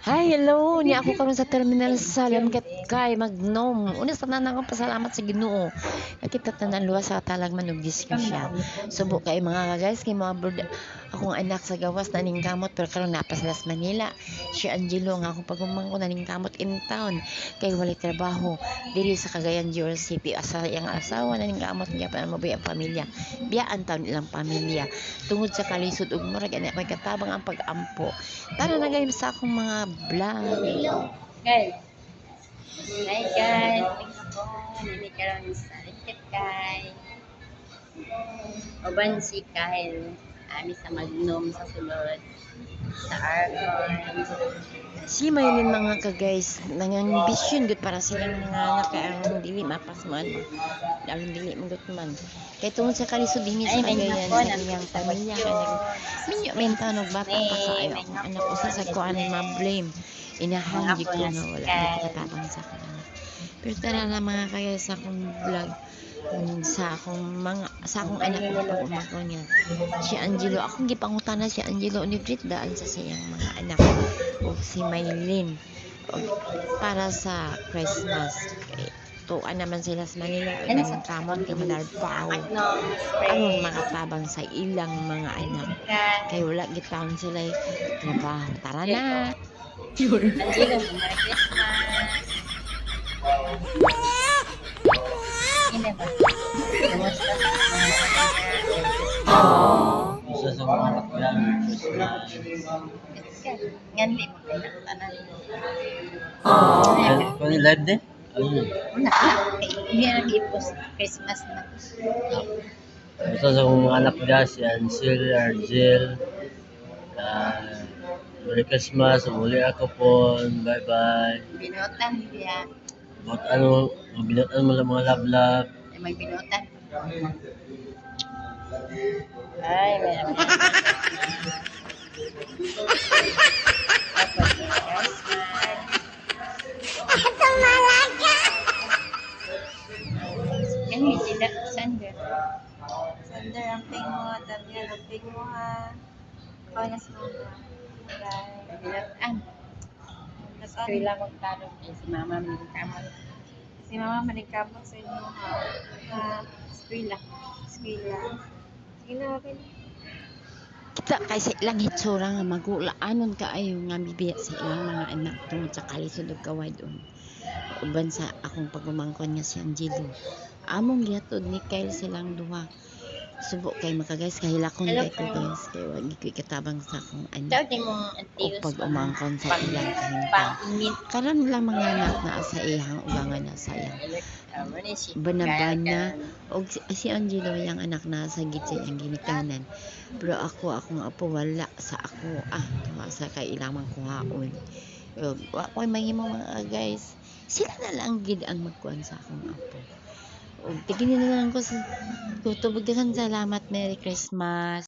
Hi, hello. Ni ako karon sa terminal sa Lamket kay Magnom. Una sa tanan akong pasalamat sa Ginoo. Nakita tanan luwas sa talag manugis ka siya. Subo kay mga guys kay mga bird akong anak sa gawas na ning kamot pero karon napa sa Las Manila. Si Angelo nga akong pagumang ko na ning kamot in town kay walay trabaho diri sa Cagayan de Oro City. Asa yang asawa na ning kamot niya para mabuhi ang pamilya. Biyaan taon ilang pamilya. Tungod sa kalisod ug murag ani ako'y katabang ang pag-ampo. Tara na guys sa akong mga vlog. Guys, hi guys, hindi karon sa Liket kay uban si Kyle ami sa Magnom sa sulod sa Argon. Si Maylin mga ka-guys, nangambisyon gud para silang mga anak kay ang dili mapasman. Ang dili magut man. Kay tungod sa kalisod dinhi sa Ay, may Cagayan hapon, sa iyang sa pamilya bagyo. kay minyo mentanog bata pa kaayo May akong hapon. anak usa sa kuan ma-blame. Inahang May di hapon ko na na si wala Kyle. di ko katabang sa kanila. Pero tara na mga ka-guys sa akong vlog. Sa akong anak ko pag umakaw niya si Angelo akong gipangutana si Angelo ni Brit daan sa siyang mga anak o si Maylin o para sa Christmas kay tuan naman sila sa Manila o Ano sa nang kamot nga manarpaw Magnom aron spray. makatabang sa ilang mga anak Kyle. kay wala gitaon sila trabaho. Tara na. Angelo, Merry Christmas. Hindi ba? Kumusta sa mga Isa sa mga anak ko yan, Christmas. Ngandi mo kayo ng tanan. Kung ni live din? Ayun. Una, hindi na nag-i-post Christmas na. Isa sa mga anak dyan, si Ansel, Argel. Merry Christmas, muli ako po. Bye-bye. Binutan niya. About ano, mabinutan mo lang mga love-love. Ay, may binutan. Ay, may naman. Tapos, Christmas. Yan yung sila, Sander. Sander, ang pingo, Daniel, ang pingo ha. Panas mo na. Binutan. Nasaan? Kailan magtanong eh, si Mama may kamot. Si Mama manigkamot sa inyo ha. Ha, eskwela. Eskwela. Sige na, okay na. Kita kay sa ilang hitsura nga magulaanon kaayo nga bibiya sa ilang mga anak tungod sa kalisod ug kaway doon. Uban sa akong pagumangkon nga si Angelo. Among gihatod ni Kyle silang duha. Subo kay makaguys kahilakon Hello, kay ko guys kay wag gi katabang sa akong Daw anak di mo o antius pag umangkon sa ilang kahimtang. pang-init. Karon lang mga anak na sa ihang ugangan na sayang. Banabana og si Angelo yang anak na sa gitsa yang ginikanan. Pero akong apo wala sa ako tuwa sa kay ilang man kuhaon. Wa ko'y mahimo mga guys. Sila na lang gid ang magkuan sa akong apo. Og tiginin na lang ko sa kutubog daghang salamat. Merry Christmas.